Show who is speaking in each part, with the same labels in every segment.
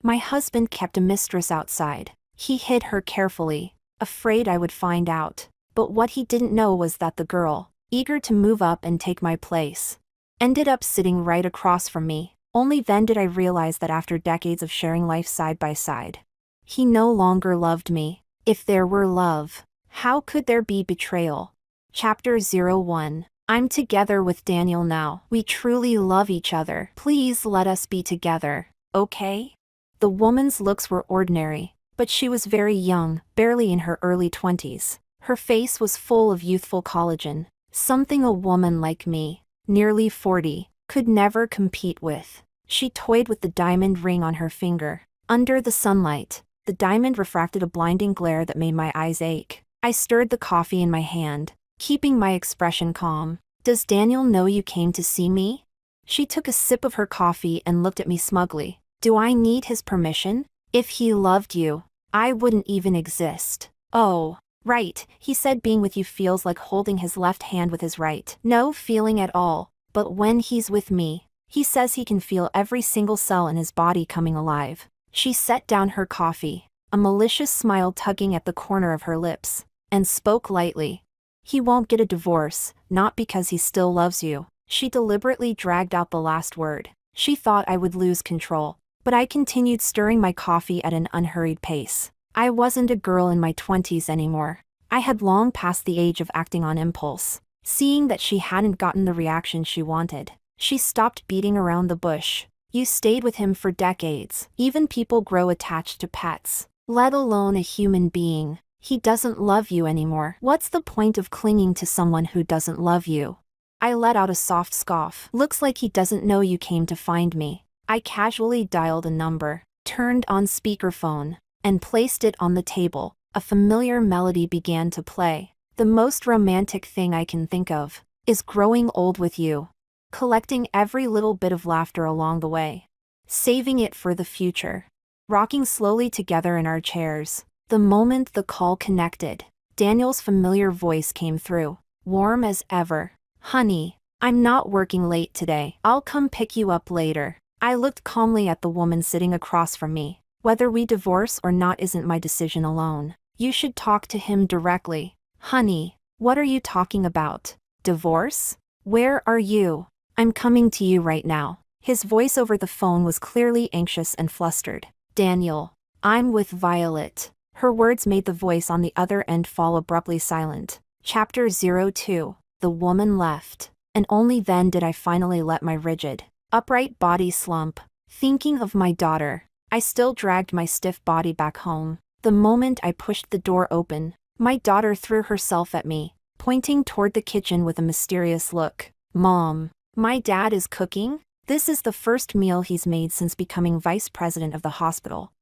Speaker 1: My husband kept a mistress outside. He hid her carefully, afraid I would find out. But what he didn't know was that the girl, eager to move up and take my place, ended up sitting right across from me. Only then did I realize that after decades of sharing life side by side, he no longer loved me. If there were love, how could there be betrayal? Chapter 01. I'm together with Daniel now. We truly love each other. Please let us be together, okay? The woman's looks were ordinary, but she was very young, barely in her early 20s. Her face was full of youthful collagen, something a woman like me, nearly 40, could never compete with. She toyed with the diamond ring on her finger. Under the sunlight, the diamond refracted a blinding glare that made my eyes ache. I stirred the coffee in my hand, keeping my expression calm. Does Daniel know you came to see me? She took a sip of her coffee and looked at me smugly. Do I need his permission? If he loved you, I wouldn't even exist. Oh, right, he said being with you feels like holding his left hand with his right. No feeling at all, but when he's with me, he says he can feel every single cell in his body coming alive. She set down her coffee, a malicious smile tugging at the corner of her lips, and spoke lightly. He won't get a divorce, not because he still loves you. She deliberately dragged out the last word. She thought I would lose control, but I continued stirring my coffee at an unhurried pace. I wasn't a girl in my 20s anymore. I had long passed the age of acting on impulse. Seeing that she hadn't gotten the reaction she wanted, she stopped beating around the bush. You stayed with him for decades. Even people grow attached to pets, let alone a human being. He doesn't love you anymore. What's the point of clinging to someone who doesn't love you? I let out a soft scoff. Looks like he doesn't know you came to find me. I casually dialed a number, turned on speakerphone, and placed it on the table. A familiar melody began to play. The most romantic thing I can think of is growing old with you, collecting every little bit of laughter along the way, saving it for the future. Rocking slowly together in our chairs, the moment the call connected, Daniel's familiar voice came through, warm as ever. Honey, I'm not working late today. I'll come pick you up later. I looked calmly at the woman sitting across from me. Whether we divorce or not isn't my decision alone. You should talk to him directly. Honey, what are you talking about? Divorce? Where are you? I'm coming to you right now. His voice over the phone was clearly anxious and flustered. Daniel, I'm with Violet. Her words made the voice on the other end fall abruptly silent. Chapter 02. The woman left, and only then did I finally let my rigid, upright body slump. Thinking of my daughter, I still dragged my stiff body back home. The moment I pushed the door open, my daughter threw herself at me, pointing toward the kitchen with a mysterious look. Mom, my dad is cooking? This is the first meal he's made since becoming vice president of the hospital.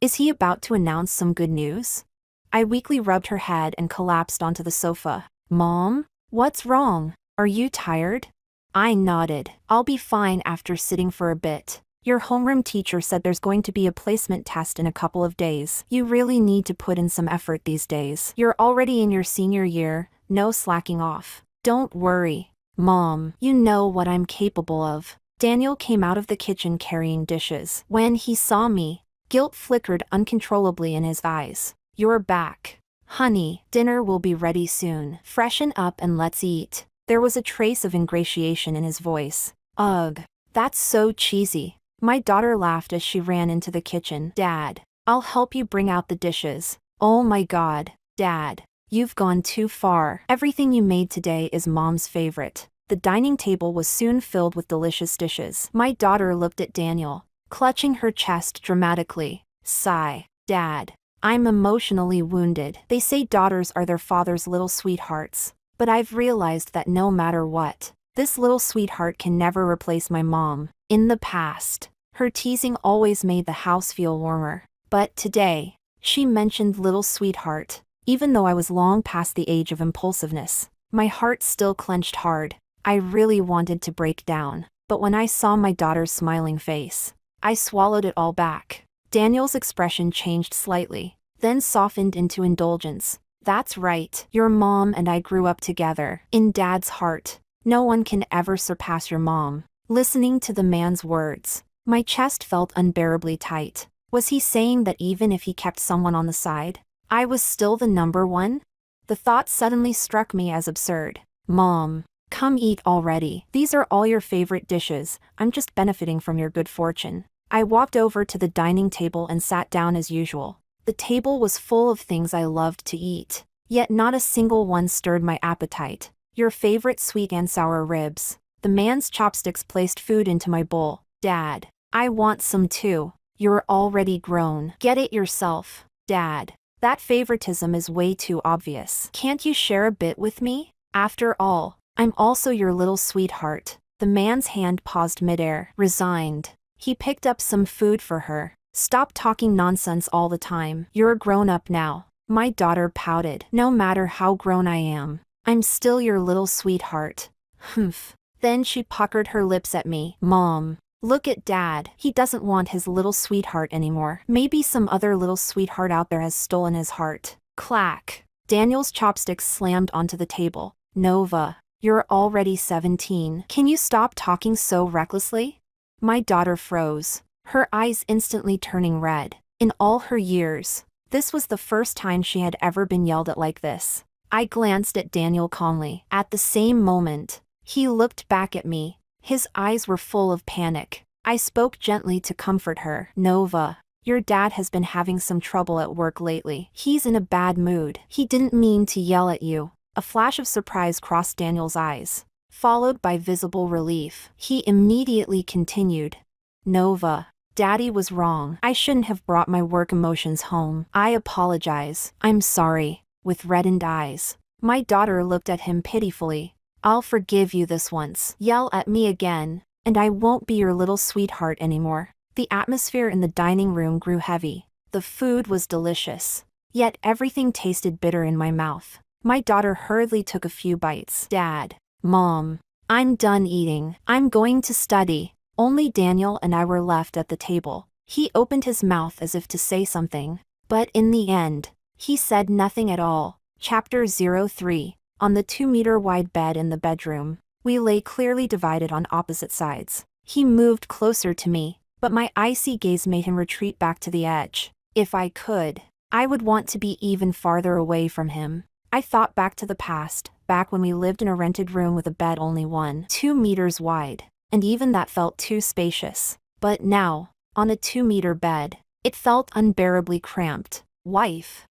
Speaker 1: Is he about to announce some good news? I weakly rubbed her head and collapsed onto the sofa. Mom? What's wrong? Are you tired? I nodded. I'll be fine after sitting for a bit. Your homeroom teacher said there's going to be a placement test in a couple of days. You really need to put in some effort these days. You're already in your senior year, no slacking off. Don't worry, Mom. You know what I'm capable of. Daniel came out of the kitchen carrying dishes. When he saw me, guilt flickered uncontrollably in his eyes. You're back. Honey, dinner will be ready soon. Freshen up and let's eat. There was a trace of ingratiation in his voice. Ugh, that's so cheesy. My daughter laughed as she ran into the kitchen. Dad, I'll help you bring out the dishes. Oh my God, Dad, you've gone too far. Everything you made today is Mom's favorite. The dining table was soon filled with delicious dishes. My daughter looked at Daniel, clutching her chest dramatically. Sigh. Dad, I'm emotionally wounded. They say daughters are their father's little sweethearts, but I've realized that no matter what, this little sweetheart can never replace my mom. In the past, her teasing always made the house feel warmer, but today, she mentioned little sweetheart. Even though I was long past the age of impulsiveness, my heart still clenched hard. I really wanted to break down, but when I saw my daughter's smiling face, I swallowed it all back. Daniel's expression changed slightly, then softened into indulgence. That's right, your mom and I grew up together. In Dad's heart, no one can ever surpass your mom. Listening to the man's words, My chest felt unbearably tight. Was he saying that even if he kept someone on the side, I was still the number one? The thought suddenly struck me as absurd. Mom, come eat already. These are all your favorite dishes. I'm just benefiting from your good fortune. I walked over to the dining table and sat down as usual. The table was full of things I loved to eat, yet not a single one stirred my appetite. Your favorite sweet and sour ribs. The man's chopsticks placed food into my bowl. Dad, I want some too. You're already grown. Get it yourself. Dad, that favoritism is way too obvious. Can't you share a bit with me? After all, I'm also your little sweetheart. The man's hand paused midair, resigned. He picked up some food for her. Stop talking nonsense all the time. You're a grown-up now. My daughter pouted. No matter how grown I am, I'm still your little sweetheart. Humph. Then she puckered her lips at me. Mom, look at Dad. He doesn't want his little sweetheart anymore. Maybe some other little sweetheart out there has stolen his heart. Clack. Daniel's chopsticks slammed onto the table. Nova, you're already 17. Can you stop talking so recklessly? My daughter froze, her eyes instantly turning red. In all her years, this was the first time she had ever been yelled at like this. I glanced at Daniel calmly. At the same moment, he looked back at me. His eyes were full of panic. I spoke gently to comfort her. Nova, your dad has been having some trouble at work lately. He's in a bad mood. He didn't mean to yell at you. A flash of surprise crossed Daniel's eyes, followed by visible relief. He immediately continued. Nova, Daddy was wrong. I shouldn't have brought my work emotions home. I apologize. I'm sorry. With reddened eyes, my daughter looked at him pitifully. I'll forgive you this once. Yell at me again, and I won't be your little sweetheart anymore. The atmosphere in the dining room grew heavy. The food was delicious, yet everything tasted bitter in my mouth. My daughter hurriedly took a few bites. Dad, Mom, I'm done eating. I'm going to study. Only Daniel and I were left at the table. He opened his mouth as if to say something, but in the end, he said nothing at all. Chapter 03. On the 2-meter-wide bed in the bedroom, we lay clearly divided on opposite sides. He moved closer to me, but my icy gaze made him retreat back to the edge. If I could, I would want to be even farther away from him. I thought back to the past, back when we lived in a rented room with a bed only 2 meters wide, and even that felt too spacious. But now, on a 2-meter bed, it felt unbearably cramped. Wife.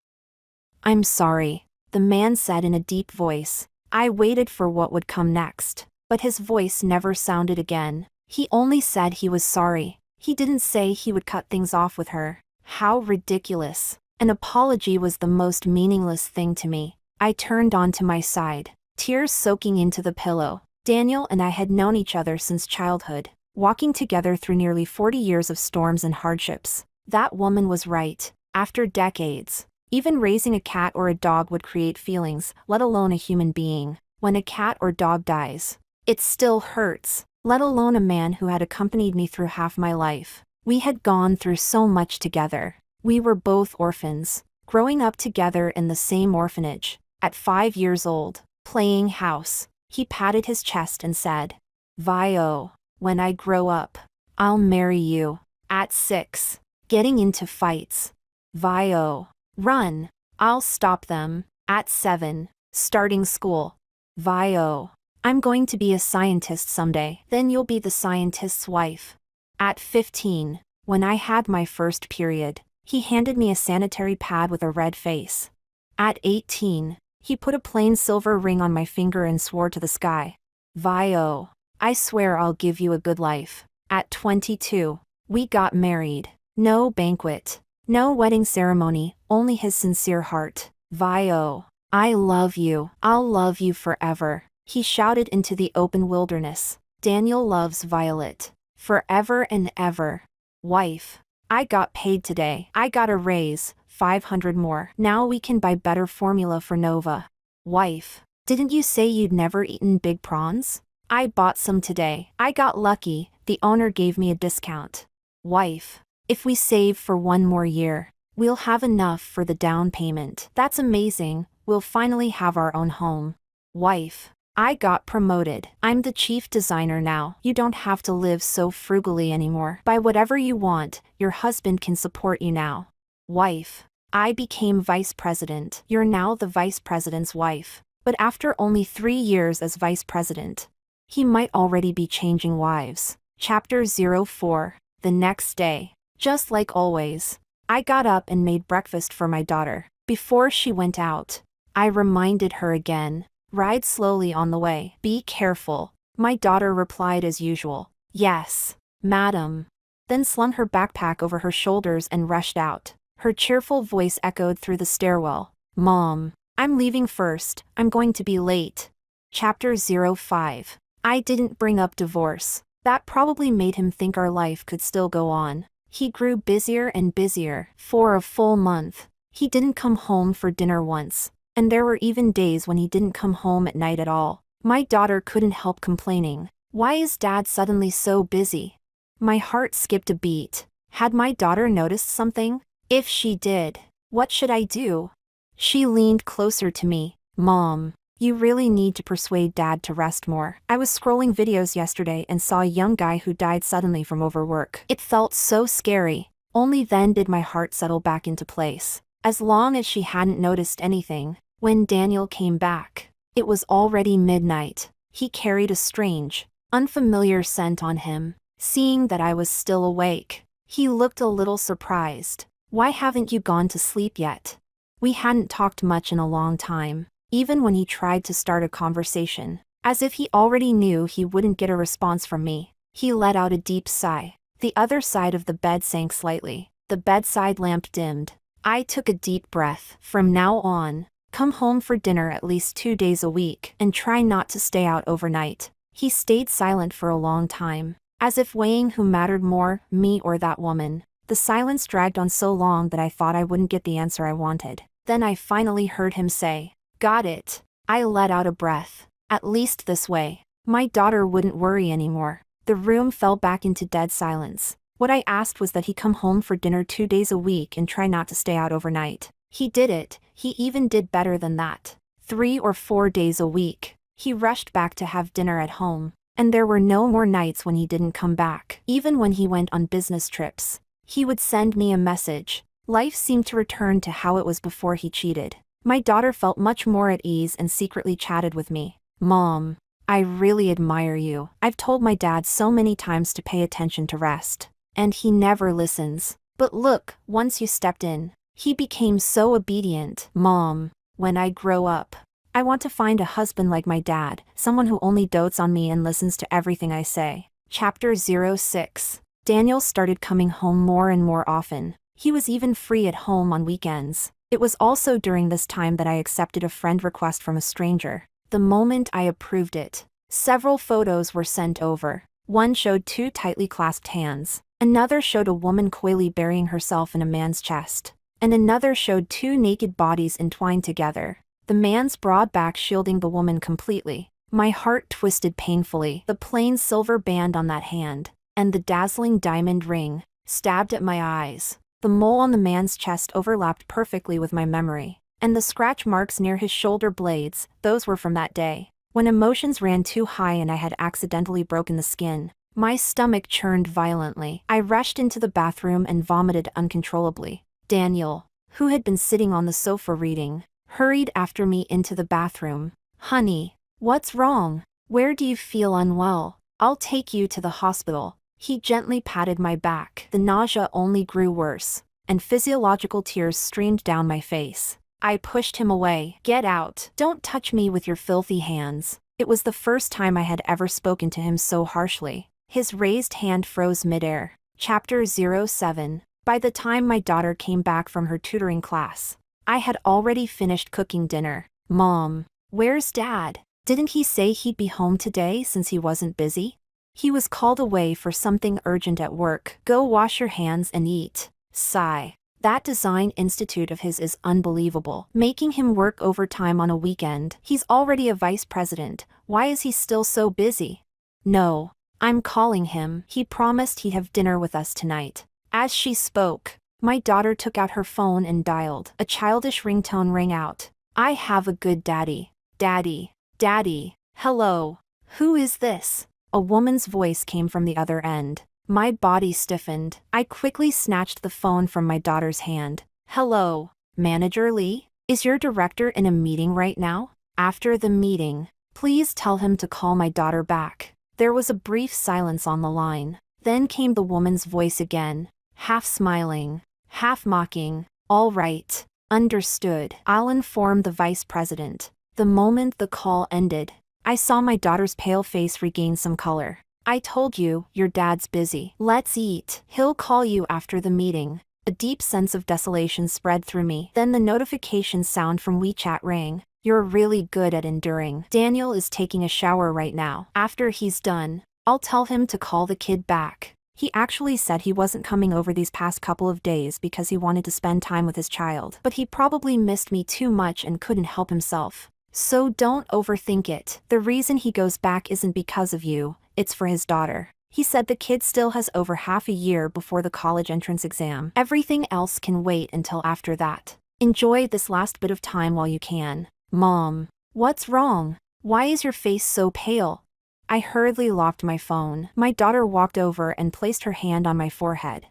Speaker 1: I'm sorry, the man said in a deep voice. I waited for what would come next, but his voice never sounded again. He only said he was sorry. He didn't say he would cut things off with her. How ridiculous. An apology was the most meaningless thing to me. I turned onto my side, tears soaking into the pillow. Daniel and I had known each other since childhood, walking together through nearly 40 years of storms and hardships. That woman was right. After decades, even raising a cat or a dog would create feelings, let alone a human being. When a cat or dog dies, it still hurts, let alone a man who had accompanied me through half my life. We had gone through so much together. We were both orphans, growing up together in the same orphanage. At 5 years old, playing house, he patted his chest and said, Vio, when I grow up, I'll marry you. At 6, getting into fights. Vio, run, I'll stop them. At 7, starting school. Vio, I'm going to be a scientist someday. Then you'll be the scientist's wife. At 15, when I had my first period, he handed me a sanitary pad with a red face. At 18, he put a plain silver ring on my finger and swore to the sky. Vio, I swear I'll give you a good life. At 22, we got married. No banquet, no wedding ceremony, only his sincere heart. Vio, I love you. I'll love you forever. He shouted into the open wilderness. Daniel loves Violet. Forever and ever. Wife, I got paid today. I got a raise, 500 more. Now we can buy better formula for Nova. Wife, didn't you say you'd never eaten big prawns? I bought some today. I got lucky, the owner gave me a discount. Wife, if we save for 1 more year, we'll have enough for the down payment. That's amazing, we'll finally have our own home. Wife, I got promoted. I'm the chief designer now. You don't have to live so frugally anymore. Buy whatever you want, your husband can support you now. Wife. I became vice president. You're now the vice president's wife. But after only 3 years as vice president, he might already be changing wives. Chapter 04. The next day. Just like always, I got up and made breakfast for my daughter. Before she went out, I reminded her again. Ride slowly on the way. Be careful. My daughter replied as usual. Yes, madam. Then slung her backpack over her shoulders and rushed out. Her cheerful voice echoed through the stairwell. Mom, I'm leaving first. I'm going to be late. Chapter 05. I didn't bring up divorce. That probably made him think our life could still go on. He grew busier and busier. For a full month, he didn't come home for dinner once. And there were even days when he didn't come home at night at all. My daughter couldn't help complaining. Why is Dad suddenly so busy? My heart skipped a beat. Had my daughter noticed something? If she did, what should I do? She leaned closer to me. Mom, you really need to persuade Dad to rest more. I was scrolling videos yesterday and saw a young guy who died suddenly from overwork. It felt so scary. Only then did my heart settle back into place. As long as she hadn't noticed anything. When Daniel came back, it was already midnight. He carried a strange, unfamiliar scent on him. Seeing that I was still awake, he looked a little surprised. Why haven't you gone to sleep yet? We hadn't talked much in a long time, even when he tried to start a conversation. As if he already knew he wouldn't get a response from me, he let out a deep sigh. The other side of the bed sank slightly. The bedside lamp dimmed. I took a deep breath. From now on, come home for dinner at least 2 days a week and try not to stay out overnight. He stayed silent for a long time, as if weighing who mattered more, me or that woman. The silence dragged on so long that I thought I wouldn't get the answer I wanted. Then I finally heard him say, "Got it." I let out a breath. At least this way, my daughter wouldn't worry anymore. The room fell back into dead silence. What I asked was that he come home for dinner 2 days a week and try not to stay out overnight. He did it. He even did better than that. 3 or 4 days a week. He rushed back to have dinner at home. And there were no more nights when he didn't come back. Even when he went on business trips, he would send me a message. Life seemed to return to how it was before he cheated. My daughter felt much more at ease and secretly chatted with me. Mom, I really admire you. I've told my dad so many times to pay attention to rest. And he never listens. But look, once you stepped in, he became so obedient. Mom, when I grow up, I want to find a husband like my dad, someone who only dotes on me and listens to everything I say. Chapter 06. Daniel started coming home more and more often. He was even free at home on weekends. It was also during this time that I accepted a friend request from a stranger. The moment I approved it, several photos were sent over. One showed 2 tightly clasped hands. Another showed a woman coyly burying herself in a man's chest. And another showed 2 naked bodies entwined together, the man's broad back shielding the woman completely. My heart twisted painfully. The plain silver band on that hand, and the dazzling diamond ring, stabbed at my eyes. The mole on the man's chest overlapped perfectly with my memory. And the scratch marks near his shoulder blades, those were from that day, when emotions ran too high and I had accidentally broken the skin. My stomach churned violently. I rushed into the bathroom and vomited uncontrollably. Daniel, who had been sitting on the sofa reading, hurried after me into the bathroom. Honey, what's wrong? Where do you feel unwell? I'll take you to the hospital. He gently patted my back. The nausea only grew worse, and physiological tears streamed down my face. I pushed him away. Get out. Don't touch me with your filthy hands. It was the first time I had ever spoken to him so harshly. His raised hand froze midair. Chapter 07. By the time my daughter came back from her tutoring class, I had already finished cooking dinner. Mom, where's Dad? Didn't he say he'd be home today since he wasn't busy? He was called away for something urgent at work. Go wash your hands and eat. Sigh. That design institute of his is unbelievable. Making him work overtime on a weekend. He's already a vice president. Why is he still so busy? No, I'm calling him. He promised he'd have dinner with us tonight. As she spoke, my daughter took out her phone and dialed. A childish ringtone rang out. I have a good daddy. Daddy. Daddy. Hello. Who is this? A woman's voice came from the other end. My body stiffened. I quickly snatched the phone from my daughter's hand. Hello, Manager Lee? Is your director in a meeting right now? After the meeting, please tell him to call my daughter back. There was a brief silence on the line. Then came the woman's voice again, half smiling, half mocking. All right, understood. I'll inform the vice president. The moment the call ended, I saw my daughter's pale face regain some color. I told you, your dad's busy. Let's eat. He'll call you after the meeting. A deep sense of desolation spread through me. Then the notification sound from WeChat rang. You're really good at enduring. Daniel is taking a shower right now. After he's done, I'll tell him to call the kid back. He actually said he wasn't coming over these past couple of days because he wanted to spend time with his child. But he probably missed me too much and couldn't help himself. So don't overthink it. The reason he goes back isn't because of you, it's for his daughter. He said the kid still has over half a year before the college entrance exam. Everything else can wait until after that. Enjoy this last bit of time while you can. Mom, what's wrong? Why is your face so pale? I hurriedly locked my phone. My daughter walked over and placed her hand on my forehead.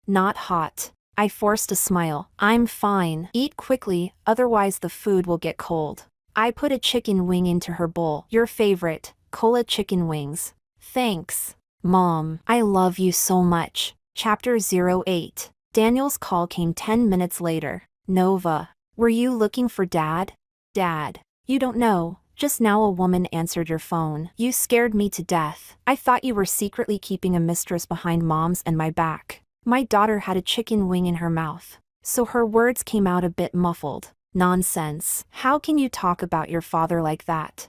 Speaker 1: Not hot. I forced a smile. I'm fine. Eat quickly, otherwise the food will get cold. I put a chicken wing into her bowl. Your favorite, Cola chicken wings. Thanks. Mom, I love you so much. Chapter 08. Daniel's call came 10 minutes later. Nova, were you looking for Dad? Dad, you don't know. Just now a woman answered your phone. You scared me to death. I thought you were secretly keeping a mistress behind Mom's and my back. My daughter had a chicken wing in her mouth, so her words came out a bit muffled. Nonsense. How can you talk about your father like that?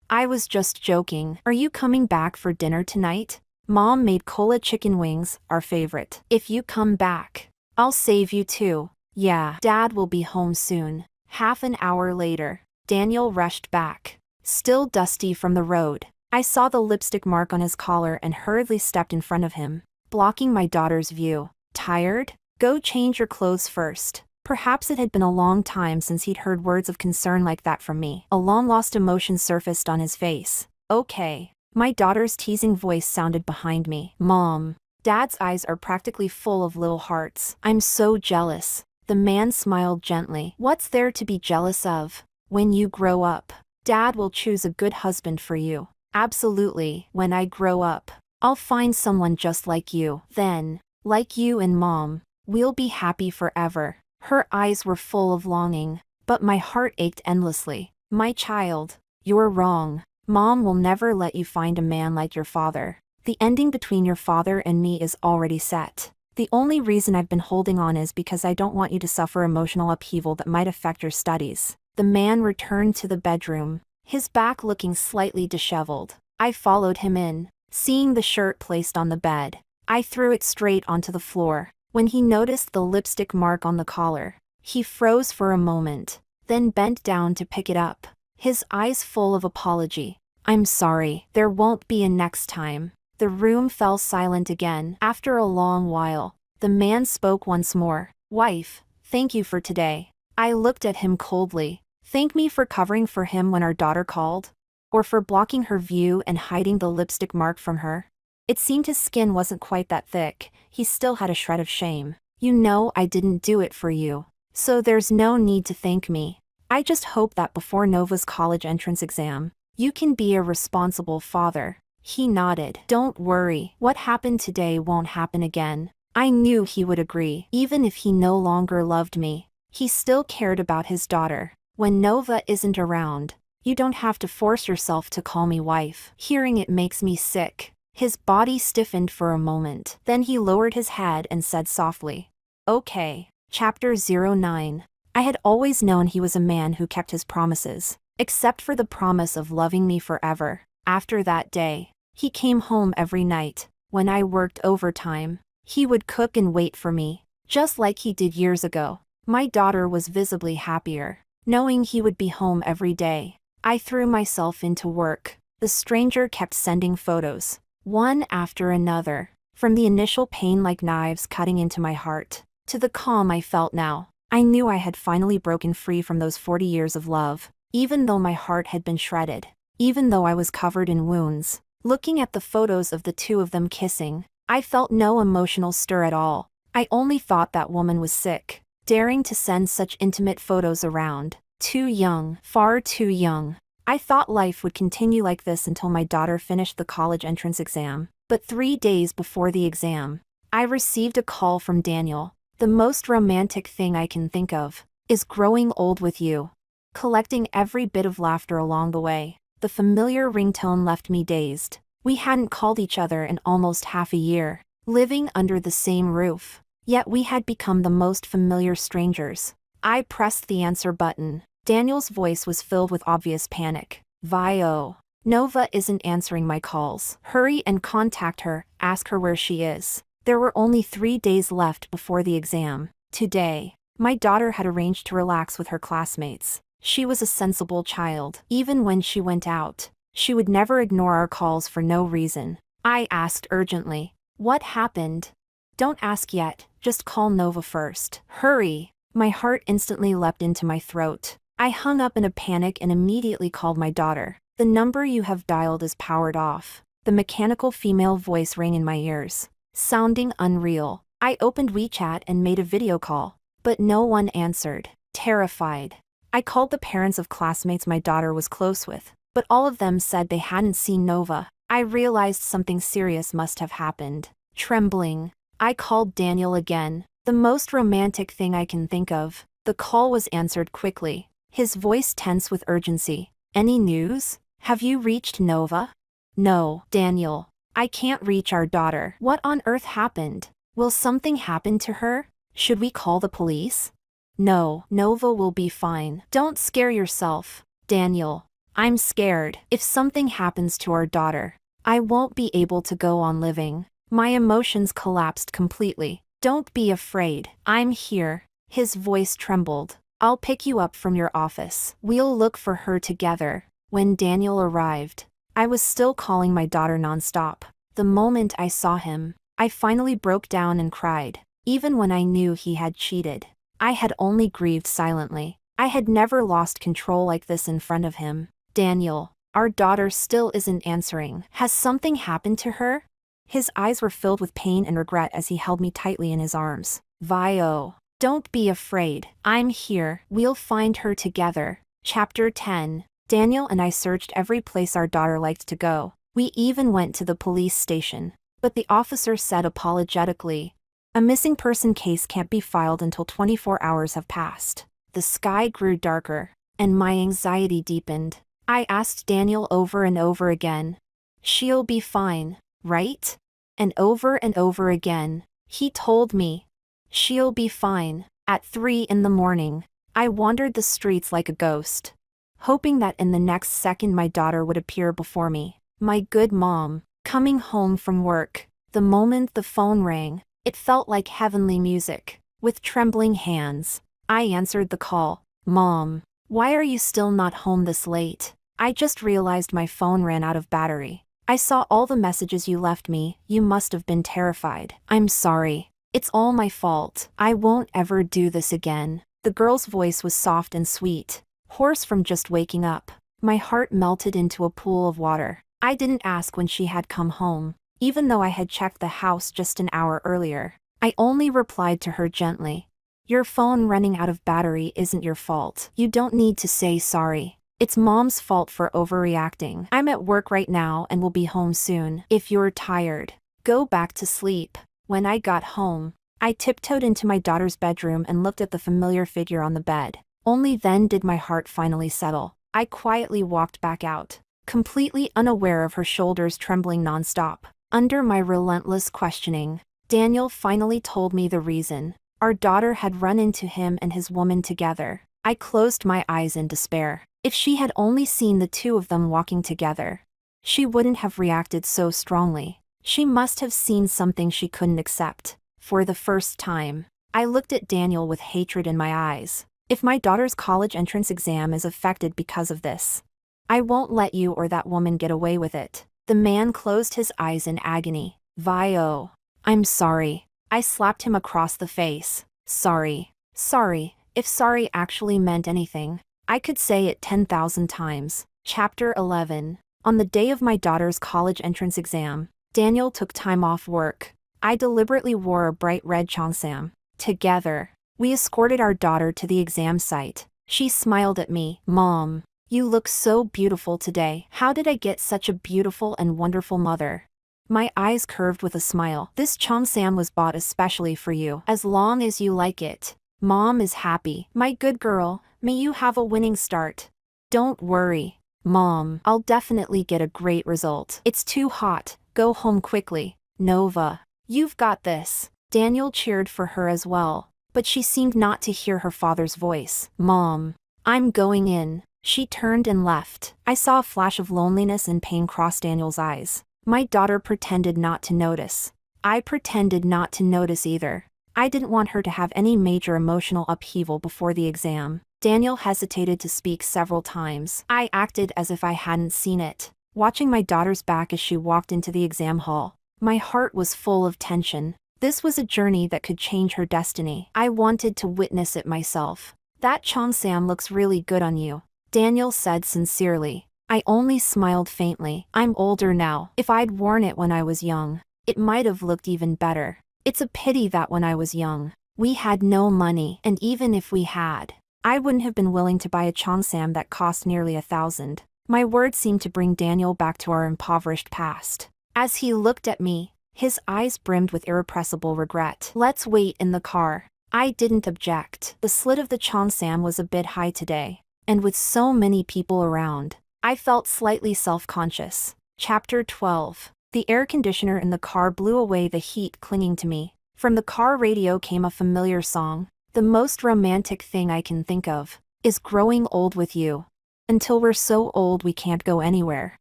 Speaker 1: I was just joking. Are you coming back for dinner tonight? Mom made Cola chicken wings, our favorite. If you come back, I'll save you too. Yeah, Dad will be home soon. Half an hour later, Daniel rushed back, still dusty from the road. I saw the lipstick mark on his collar and hurriedly stepped in front of him, blocking my daughter's view. Tired? Go change your clothes first. Perhaps it had been a long time since he'd heard words of concern like that from me. A long-lost emotion surfaced on his face. Okay. My daughter's teasing voice sounded behind me. Mom, Dad's eyes are practically full of little hearts. I'm so jealous. The man smiled gently. What's there to be jealous of? When you grow up, Dad will choose a good husband for you. Absolutely. When I grow up, I'll find someone just like you. Then, like you and Mom, we'll be happy forever. Her eyes were full of longing, but my heart ached endlessly. My child, you're wrong. Mom will never let you find a man like your father. The ending between your father and me is already set. The only reason I've been holding on is because I don't want you to suffer emotional upheaval that might affect your studies. The man returned to the bedroom, his back looking slightly disheveled. I followed him in. Seeing the shirt placed on the bed, I threw it straight onto the floor. When he noticed the lipstick mark on the collar, he froze for a moment, then bent down to pick it up, his eyes full of apology. I'm sorry, there won't be a next time. The room fell silent again. After a long while, the man spoke once more. Wife, thank you for today. I looked at him coldly. Thank me for covering for him when our daughter called? Or for blocking her view and hiding the lipstick mark from her? It seemed his skin wasn't quite that thick. He still had a shred of shame. You know I didn't do it for you, so there's no need to thank me. I just hope that before Nova's college entrance exam, you can be a responsible father. He nodded. Don't worry, what happened today won't happen again. I knew he would agree. Even if he no longer loved me, he still cared about his daughter. When Nova isn't around, you don't have to force yourself to call me wife. Hearing it makes me sick. His body stiffened for a moment. Then he lowered his head and said softly, Okay. Chapter 09. I had always known he was a man who kept his promises, except for the promise of loving me forever. After that day, he came home every night. When I worked overtime, he would cook and wait for me, just like he did years ago. My daughter was visibly happier, knowing he would be home every day. I threw myself into work. The stranger kept sending photos, one after another, from the initial pain like knives cutting into my heart, to the calm I felt now. I knew I had finally broken free from those 40 years of love, even though my heart had been shredded. even though I was covered in wounds. Looking at the photos of the two of them kissing, I felt no emotional stir at all. I only thought that woman was sick, daring to send such intimate photos around. Too young, far too young. I thought life would continue like this until my daughter finished the college entrance exam. But 3 days before the exam, I received a call from Daniel. The most romantic thing I can think of is growing old with you. Collecting every bit of laughter along the way. The familiar ringtone left me dazed. We hadn't called each other in almost half a year, living under the same roof. Yet we had become the most familiar strangers. I pressed the answer button. Daniel's voice was filled with obvious panic. Vio. Nova isn't answering my calls. Hurry and contact her, ask her where she is. There were only 3 days left before the exam. Today, my daughter had arranged to relax with her classmates. She was a sensible child. Even when she went out, she would never ignore our calls for no reason. I asked urgently, "What happened?" "Don't ask yet, just call Nova first. Hurry." My heart instantly leapt into my throat. I hung up in a panic and immediately called my daughter. "The number you have dialed is powered off." The mechanical female voice rang in my ears, sounding unreal. I opened WeChat and made a video call, but no one answered. Terrified, I called the parents of classmates my daughter was close with, but all of them said they hadn't seen Nova. I realized something serious must have happened. Trembling, I called Daniel again. The most romantic thing I can think of. The call was answered quickly, his voice tense with urgency. "Any news? Have you reached Nova?" "No, Daniel. I can't reach our daughter." "What on earth happened? Will something happen to her? Should we call the police?" "No, Nova will be fine. Don't scare yourself, Daniel. I'm scared. If something happens to our daughter, I won't be able to go on living." My emotions collapsed completely. "Don't be afraid. I'm here." His voice trembled. "I'll pick you up from your office. We'll look for her together." When Daniel arrived, I was still calling my daughter nonstop. The moment I saw him, I finally broke down and cried. Even when I knew he had cheated, I had only grieved silently. I had never lost control like this in front of him. "Daniel, our daughter still isn't answering. Has something happened to her?" His eyes were filled with pain and regret as he held me tightly in his arms. "Vio, don't be afraid. I'm here. We'll find her together." Chapter 10. Daniel and I searched every place our daughter liked to go. We even went to the police station. But the officer said apologetically, "A missing person case can't be filed until 24 hours have passed." The sky grew darker, and my anxiety deepened. I asked Daniel over and over again, "She'll be fine, right?" And over again, he told me, "She'll be fine." At 3 in the morning, I wandered the streets like a ghost, hoping that in the next second my daughter would appear before me. My good mom, coming home from work. The moment the phone rang, it felt like heavenly music. With trembling hands, I answered the call. "Mom, why are you still not home this late?" "I just realized my phone ran out of battery. I saw all the messages you left me. You must have been terrified." "I'm sorry. It's all my fault. I won't ever do this again." The girl's voice was soft and sweet, hoarse from just waking up. My heart melted into a pool of water. I didn't ask when she had come home, even though I had checked the house just an hour earlier. I only replied to her gently, "Your phone running out of battery isn't your fault. You don't need to say sorry. It's Mom's fault for overreacting. I'm at work right now and will be home soon. If you're tired, go back to sleep." When I got home, I tiptoed into my daughter's bedroom and looked at the familiar figure on the bed. Only then did my heart finally settle. I quietly walked back out, completely unaware of her shoulders trembling nonstop. Under my relentless questioning, Daniel finally told me the reason. Our daughter had run into him and his woman together. I closed my eyes in despair. If she had only seen the two of them walking together, she wouldn't have reacted so strongly. She must have seen something she couldn't accept. For the first time, I looked at Daniel with hatred in my eyes. "If my daughter's college entrance exam is affected because of this, I won't let you or that woman get away with it." The man closed his eyes in agony. "Vio, I'm sorry." I slapped him across the face. "Sorry. Sorry. If sorry actually meant anything, I could say it 10,000 times. Chapter 11. On the day of my daughter's college entrance exam, Daniel took time off work. I deliberately wore a bright red cheongsam. Together, we escorted our daughter to the exam site. She smiled at me. "Mom, you look so beautiful today. How did I get such a beautiful and wonderful mother?" My eyes curved with a smile. "This cheongsam was bought especially for you. As long as you like it. Mom is happy. My good girl, may you have a winning start." "Don't worry, Mom. I'll definitely get a great result. It's too hot. Go home quickly. Nova, you've got this." Daniel cheered for her as well, but she seemed not to hear her father's voice. "Mom, I'm going in." She turned and left. I saw a flash of loneliness and pain cross Daniel's eyes. My daughter pretended not to notice. I pretended not to notice either. I didn't want her to have any major emotional upheaval before the exam. Daniel hesitated to speak several times. I acted as if I hadn't seen it, watching my daughter's back as she walked into the exam hall. My heart was full of tension. This was a journey that could change her destiny. I wanted to witness it myself. "That cheongsam looks really good on you," Daniel said sincerely. I only smiled faintly. "I'm older now. If I'd worn it when I was young, it might have looked even better. It's a pity that when I was young, we had no money, and even if we had, I wouldn't have been willing to buy a cheongsam that cost nearly 1,000. My words seemed to bring Daniel back to our impoverished past. As he looked at me, his eyes brimmed with irrepressible regret. "Let's wait in the car." I didn't object. The slit of the cheongsam was a bit high today, and with so many people around, I felt slightly self-conscious. Chapter 12. The air conditioner in the car blew away the heat clinging to me. From the car radio came a familiar song. "The most romantic thing I can think of is growing old with you. Until we're so old we can't go anywhere.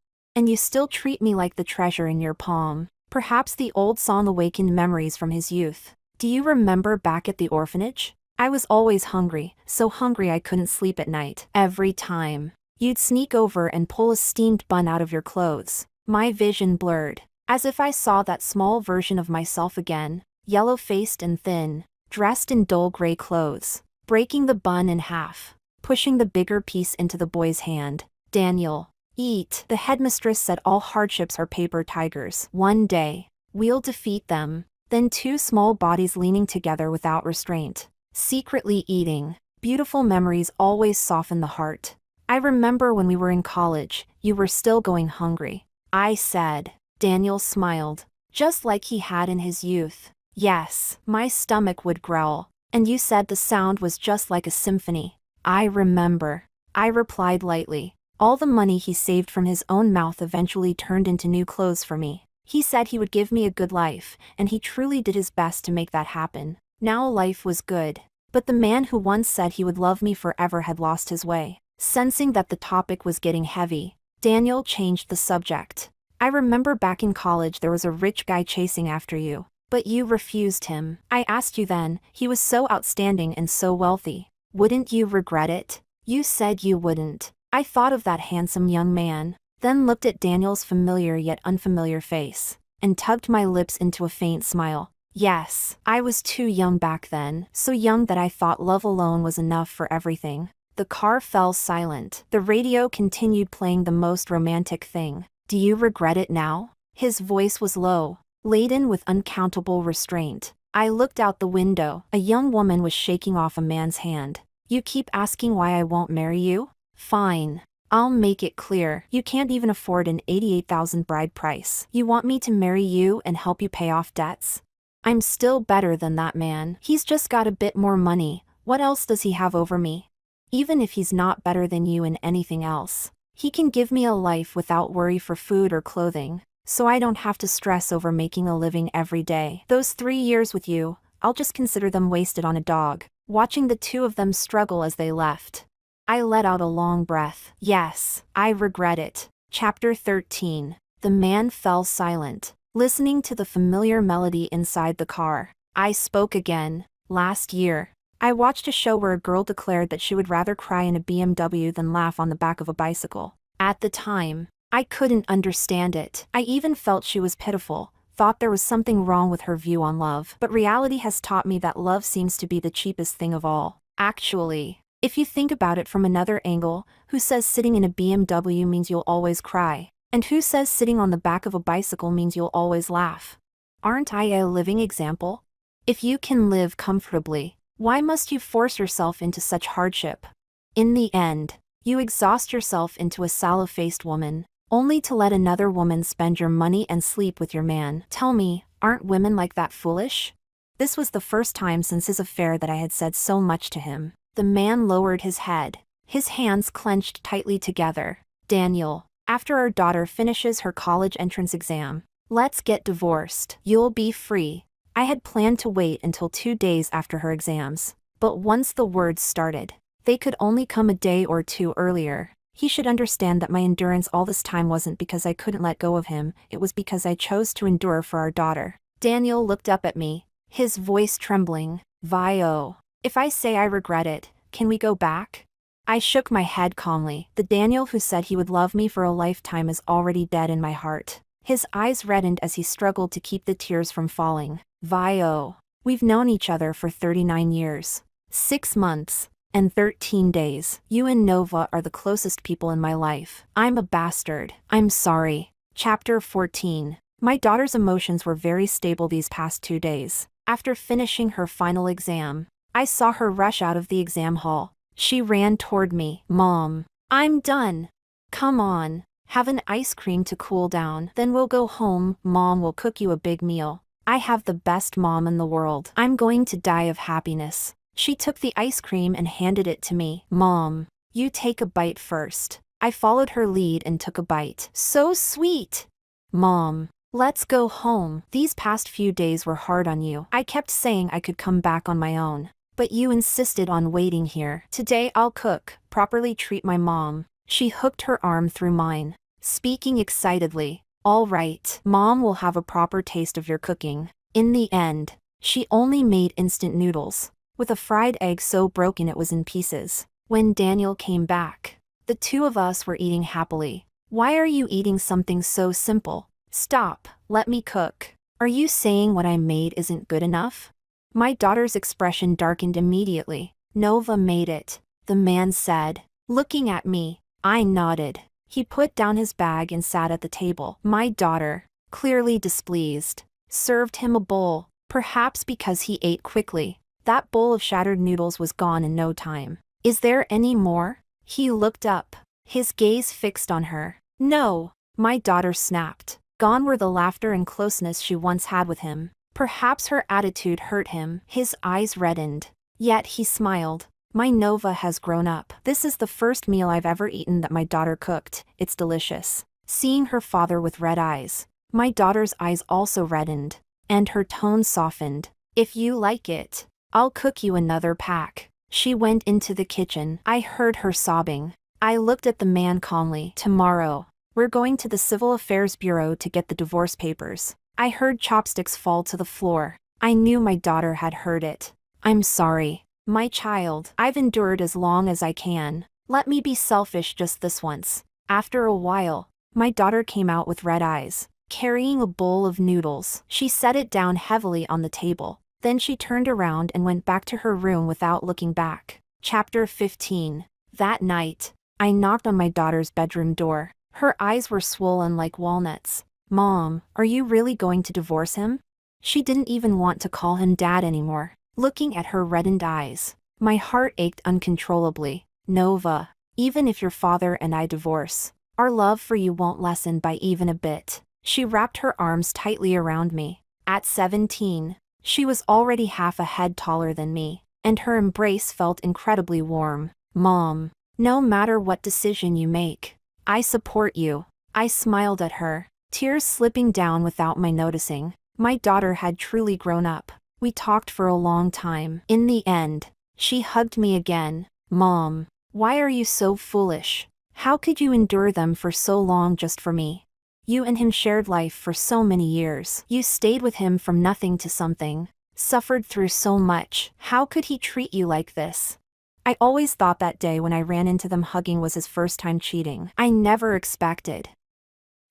Speaker 1: And you still treat me like the treasure in your palm." Perhaps the old song awakened memories from his youth. "Do you remember back at the orphanage? I was always hungry, so hungry I couldn't sleep at night. Every time, you'd sneak over and pull a steamed bun out of your clothes." My vision blurred, as if I saw that small version of myself again, yellow-faced and thin, dressed in dull gray clothes, breaking the bun in half, pushing the bigger piece into the boy's hand. "Daniel, eat." The headmistress said all hardships are paper tigers. One day, we'll defeat them. Then two small bodies leaning together without restraint, secretly eating. Beautiful memories always soften the heart. "I remember when we were in college, you were still going hungry," I said. Daniel smiled, just like he had in his youth. "Yes." My stomach would growl. "And you said the sound was just like a symphony." "I remember," I replied lightly. All the money he saved from his own mouth eventually turned into new clothes for me. He said he would give me a good life, and he truly did his best to make that happen. Now life was good. But the man who once said he would love me forever had lost his way. Sensing that the topic was getting heavy, Daniel changed the subject. "I remember back in college there was a rich guy chasing after you, but you refused him. I asked you then, he was so outstanding and so wealthy. Wouldn't you regret it? You said you wouldn't." I thought of that handsome young man, then looked at Daniel's familiar yet unfamiliar face, and tugged my lips into a faint smile. Yes, I was too young back then, so young that I thought love alone was enough for everything. The car fell silent. The radio continued playing the most romantic thing. "Do you regret it now?" His voice was low, laden with uncountable restraint. I looked out the window. A young woman was shaking off a man's hand. "You keep asking why I won't marry you? Fine. I'll make it clear. You can't even afford an $88,000 bride price. You want me to marry you and help you pay off debts? I'm still better than that man. He's just got a bit more money. What else does he have over me? Even if he's not better than you in anything else, he can give me a life without worry for food or clothing, so I don't have to stress over making a living every day. Those 3 years with you, I'll just consider them wasted on a dog." Watching the two of them struggle as they left, I let out a long breath. Yes, I regret it. Chapter 13. The man fell silent, listening to the familiar melody inside the car. I spoke again. "Last year, I watched a show where a girl declared that she would rather cry in a BMW than laugh on the back of a bicycle. At the time, I couldn't understand it. I even felt she was pitiful, thought there was something wrong with her view on love. But reality has taught me that love seems to be the cheapest thing of all. Actually, If you think about it from another angle, who says sitting in a BMW means you'll always cry? And who says sitting on the back of a bicycle means you'll always laugh? Aren't I a living example? If you can live comfortably, why must you force yourself into such hardship? In the end, you exhaust yourself into a sallow-faced woman, only to let another woman spend your money and sleep with your man. Tell me, aren't women like that foolish? This was the first time since his affair that I had said so much to him. The man lowered his head, his hands clenched tightly together. Daniel, after our daughter finishes her college entrance exam, let's get divorced. You'll be free. I had planned to wait until 2 days after her exams, but once the words started, they could only come a day or two earlier. He should understand that my endurance all this time wasn't because I couldn't let go of him, it was because I chose to endure for our daughter. Daniel looked up at me, his voice trembling. Vio, if I say I regret it, can we go back? I shook my head calmly. The Daniel who said he would love me for a lifetime is already dead in my heart. His eyes reddened as he struggled to keep the tears from falling. Vio, we've known each other for 39 years, 6 months, and 13 days. You and Nova are the closest people in my life. I'm a bastard. I'm sorry. Chapter 14. My daughter's emotions were very stable these past 2 days. After finishing her final exam, I saw her rush out of the exam hall. She ran toward me. Mom, I'm done. Come on, have an ice cream to cool down. Then we'll go home. Mom will cook you a big meal. I have the best mom in the world. I'm going to die of happiness. She took the ice cream and handed it to me. Mom, you take a bite first. I followed her lead and took a bite. So sweet. Mom, let's go home. These past few days were hard on you. I kept saying I could come back on my own, but you insisted on waiting here. Today I'll cook, properly treat my mom. She hooked her arm through mine, speaking excitedly. All right, Mom will have a proper taste of your cooking. In the end, she only made instant noodles, with a fried egg so broken it was in pieces. When Daniel came back, the two of us were eating happily. Why are you eating something so simple? Stop, let me cook. Are you saying what I made isn't good enough? My daughter's expression darkened immediately. Nova made it, the man said, looking at me. I nodded. He put down his bag and sat at the table. My daughter, clearly displeased, served him a bowl, perhaps because he ate quickly. That bowl of shattered noodles was gone in no time. Is there any more? He looked up, his gaze fixed on her. No, my daughter snapped. Gone were the laughter and closeness she once had with him. Perhaps her attitude hurt him. His eyes reddened. Yet he smiled. My Nova has grown up. This is the first meal I've ever eaten that my daughter cooked. It's delicious. Seeing her father with red eyes, my daughter's eyes also reddened, and her tone softened. If you like it, I'll cook you another pack. She went into the kitchen. I heard her sobbing. I looked at the man calmly. Tomorrow, we're going to the Civil Affairs Bureau to get the divorce papers. I heard chopsticks fall to the floor. I knew my daughter had heard it. I'm sorry, my child. I've endured as long as I can. Let me be selfish just this once. After a while, my daughter came out with red eyes, carrying a bowl of noodles. She set it down heavily on the table. Then she turned around and went back to her room without looking back. Chapter 15. That night, I knocked on my daughter's bedroom door. Her eyes were swollen like walnuts. Mom, are you really going to divorce him? She didn't even want to call him Dad anymore. Looking at her reddened eyes, my heart ached uncontrollably. Nova, even if your father and I divorce, our love for you won't lessen by even a bit. She wrapped her arms tightly around me. At 17, she was already half a head taller than me, and her embrace felt incredibly warm. Mom, no matter what decision you make, I support you. I smiled at her, tears slipping down without my noticing. My daughter had truly grown up. We talked for a long time. In the end, she hugged me again. Mom, why are you so foolish? How could you endure them for so long just for me? You and him shared life for so many years. You stayed with him from nothing to something, suffered through so much. How could he treat you like this? I always thought that day when I ran into them hugging was his first time cheating. I never expected.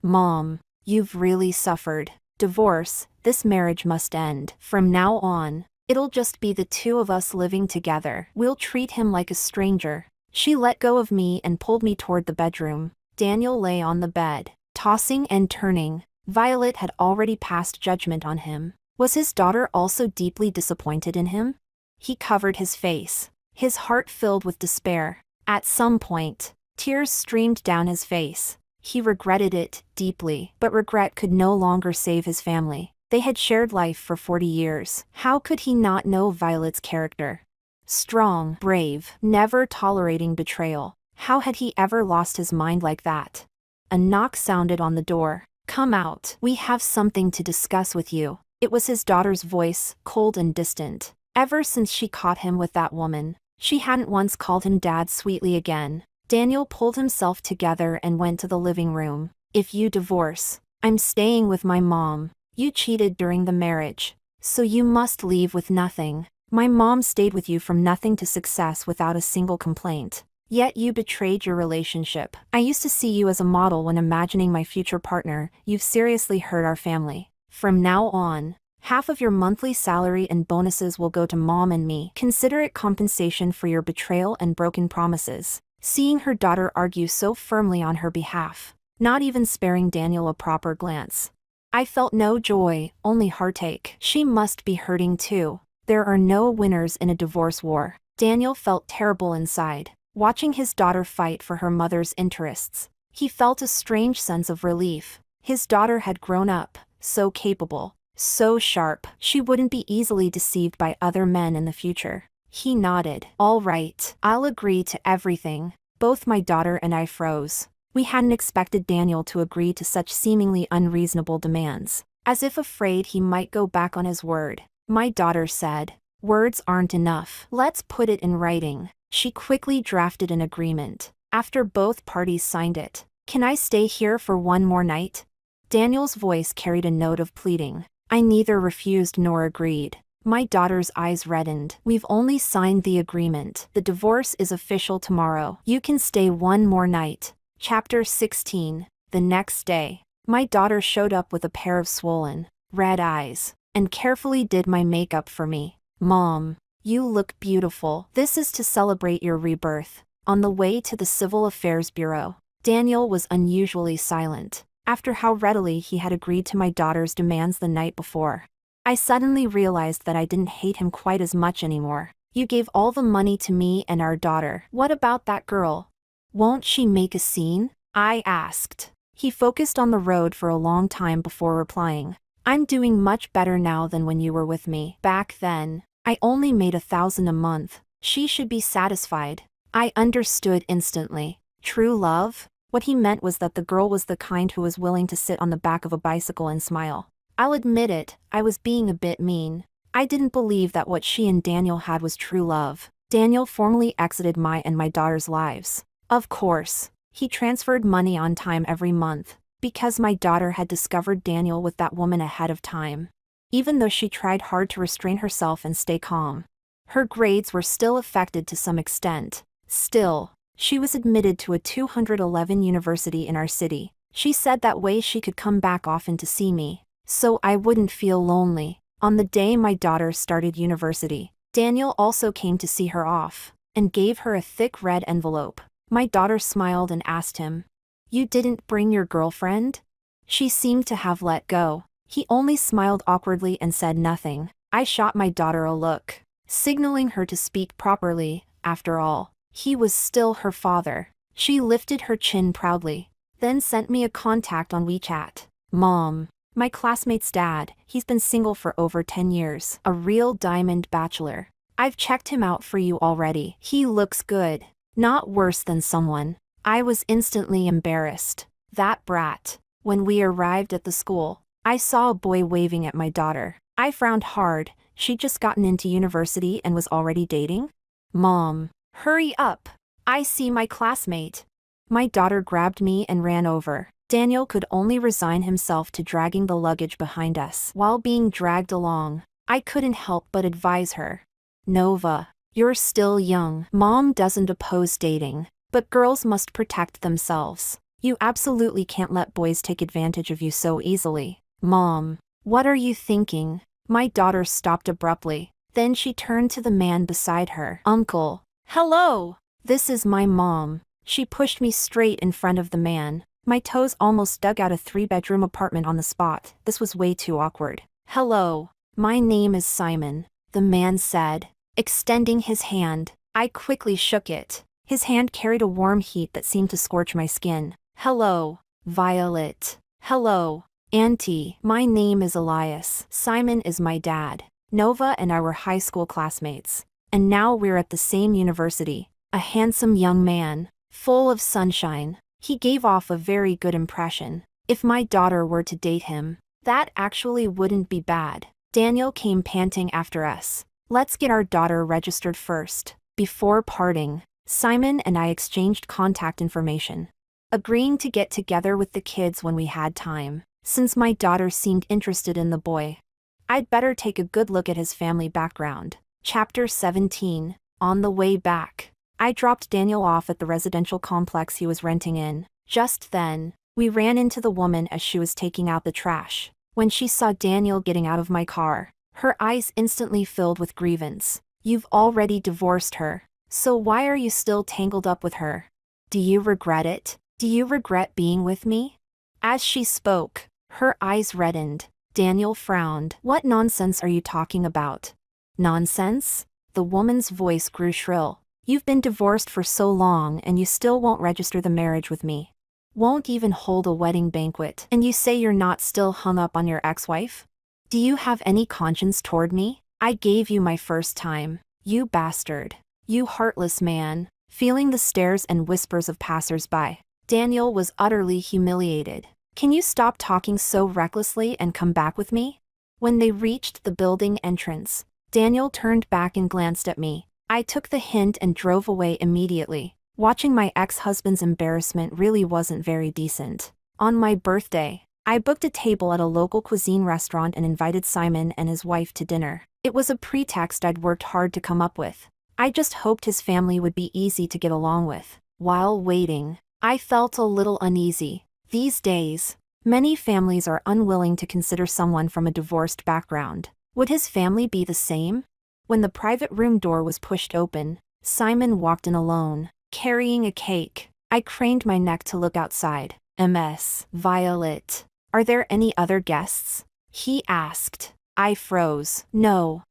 Speaker 1: Mom, you've really suffered. Divorce, this marriage must end. From now on, It'll just be the two of us living together. We'll treat him like a stranger. She let go of me and pulled me toward the bedroom. Daniel lay on the bed, tossing and turning. Violet had already passed judgment on him. Was his daughter also deeply disappointed in him? He covered his face, his heart filled with despair. At some point, tears streamed down his face. He regretted it deeply, but regret could no longer save his family. They had shared life for 40 years. How could he not know Violet's character? Strong, brave, never tolerating betrayal. How had he ever lost his mind like that? A knock sounded on the door. "Come out. We have something to discuss with you." It was his daughter's voice, cold and distant. Ever since she caught him with that woman, she hadn't once called him dad sweetly again. Daniel pulled himself together and went to the living room. "If you divorce, I'm staying with my mom. You cheated during the marriage, so you must leave with nothing. My mom stayed with you from nothing to success without a single complaint. Yet you betrayed your relationship. I used to see you as a model when imagining my future partner. You've seriously hurt our family. From now on, half of your monthly salary and bonuses will go to mom and me. Consider it compensation for your betrayal and broken promises." Seeing her daughter argue so firmly on her behalf, not even sparing Daniel a proper glance, I felt no joy, only heartache. She must be hurting too. There are no winners in a divorce war. Daniel felt terrible inside, watching his daughter fight for her mother's interests. He felt a strange sense of relief. His daughter had grown up, so capable, so sharp. She wouldn't be easily deceived by other men in the future. He nodded. "All right, I'll agree to everything." Both my daughter and I froze. We hadn't expected Daniel to agree to such seemingly unreasonable demands. As if afraid he might go back on his word, my daughter said, "Words aren't enough. Let's put it in writing." She quickly drafted an agreement. After both parties signed it, "Can I stay here for one more night?" Daniel's voice carried a note of pleading. I neither refused nor agreed. My daughter's eyes reddened. "We've only signed the agreement. The divorce is official tomorrow. You can stay one more night." Chapter 16. The next day, my daughter showed up with a pair of swollen, red eyes, and carefully did my makeup for me. "Mom, you look beautiful. This is to celebrate your rebirth." On the way to the Civil Affairs Bureau, Daniel was unusually silent. After how readily he had agreed to my daughter's demands the night before, I suddenly realized that I didn't hate him quite as much anymore. "You gave all the money to me and our daughter. What about that girl? Won't she make a scene?" I asked. He focused on the road for a long time before replying. "I'm doing much better now than when you were with me. Back then, I only made $1,000 a month. She should be satisfied." I understood instantly. True love? What he meant was that the girl was the kind who was willing to sit on the back of a bicycle and smile. I'll admit it, I was being a bit mean. I didn't believe that what she and Daniel had was true love. Daniel formally exited my and my daughter's lives. Of course, he transferred money on time every month, because my daughter had discovered Daniel with that woman ahead of time. Even though she tried hard to restrain herself and stay calm, her grades were still affected to some extent. Still, she was admitted to a 211 university in our city. She said that way she could come back often to see me, so I wouldn't feel lonely. On the day my daughter started university, Daniel also came to see her off, and gave her a thick red envelope. My daughter smiled and asked him, "You didn't bring your girlfriend?" She seemed to have let go. He only smiled awkwardly and said nothing. I shot my daughter a look, signaling her to speak properly. After all, he was still her father. She lifted her chin proudly, then sent me a contact on WeChat. "Mom, my classmate's dad, he's been single for over 10 years. A real diamond bachelor. I've checked him out for you already. He looks good. Not worse than someone." I was instantly embarrassed. That brat. When we arrived at the school, I saw a boy waving at my daughter. I frowned hard. She'd just gotten into university and was already dating? "Mom, hurry up. I see my classmate." My daughter grabbed me and ran over. Daniel could only resign himself to dragging the luggage behind us. While being dragged along, I couldn't help but advise her. "Nova, you're still young. Mom doesn't oppose dating, but girls must protect themselves. You absolutely can't let boys take advantage of you so easily." "Mom, what are you thinking?" My daughter stopped abruptly. Then she turned to the man beside her. Uncle. Hello. This is my mom. She pushed me straight in front of the man. My toes almost dug out a 3-bedroom apartment on the spot. This was way too awkward. Hello. My name is Simon, the man said, extending his hand. I quickly shook it. His hand carried a warm heat that seemed to scorch my skin. Hello, Violet. Hello, Auntie. My name is Elias. Simon is my dad. Nova and I were high school classmates. And now we're at the same university. A handsome young man, full of sunshine. He gave off a very good impression. If my daughter were to date him, that actually wouldn't be bad. Daniel came panting after us. Let's get our daughter registered first. Before parting, Simon and I exchanged contact information, agreeing to get together with the kids when we had time, since my daughter seemed interested in the boy. I'd better take a good look at his family background. Chapter 17. On the way back, I dropped Daniel off at the residential complex he was renting in. Just then, we ran into the woman as she was taking out the trash. When she saw Daniel getting out of my car, her eyes instantly filled with grievance. You've already divorced her, so why are you still tangled up with her? Do you regret it? Do you regret being with me? As she spoke, her eyes reddened. Daniel frowned. What nonsense are you talking about? Nonsense? The woman's voice grew shrill. You've been divorced for so long and you still won't register the marriage with me. Won't even hold a wedding banquet. And you say you're not still hung up on your ex-wife? Do you have any conscience toward me? I gave you my first time. You bastard. You heartless man. Feeling the stares and whispers of passers-by, Daniel was utterly humiliated. Can you stop talking so recklessly and come back with me? When they reached the building entrance, Daniel turned back and glanced at me. I took the hint and drove away immediately. Watching my ex-husband's embarrassment really wasn't very decent. On my birthday, I booked a table at a local cuisine restaurant and invited Simon and his wife to dinner. It was a pretext I'd worked hard to come up with. I just hoped his family would be easy to get along with. While waiting, I felt a little uneasy. These days, many families are unwilling to consider someone from a divorced background. Would his family be the same? When the private room door was pushed open, Simon walked in alone, carrying a cake. I craned my neck to look outside. Ms. Violet, are there any other guests? He asked. I froze. No.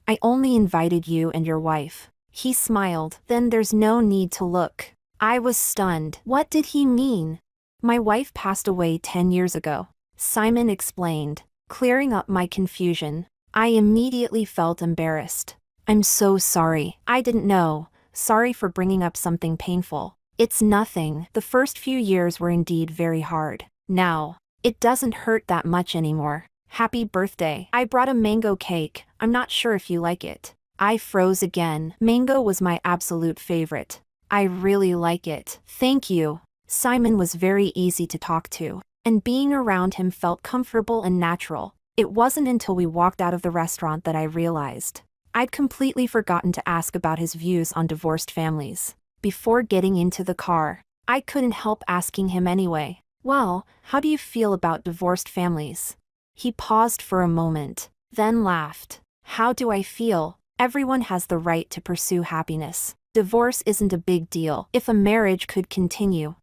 Speaker 1: I only invited you and your wife. He smiled. Then there's no need to look. I was stunned. What did he mean? My wife passed away 10 years ago, Simon explained, clearing up my confusion. I immediately felt embarrassed. I'm so sorry. I didn't know. Sorry for bringing up something painful. It's nothing. The first few years were indeed very hard. Now, it doesn't hurt that much anymore. Happy birthday. I brought a mango cake. I'm not sure if you like it. I froze again. Mango was my absolute favorite. I really like it. Thank you. Simon was very easy to talk to, and being around him felt comfortable and natural. It wasn't until we walked out of the restaurant that I realized I'd completely forgotten to ask about his views on divorced families. Before getting into the car, I couldn't help asking him anyway. Well, how do you feel about divorced families? He paused for a moment, then laughed. How do I feel? Everyone has the right to pursue happiness. Divorce isn't a big deal if a marriage could continue.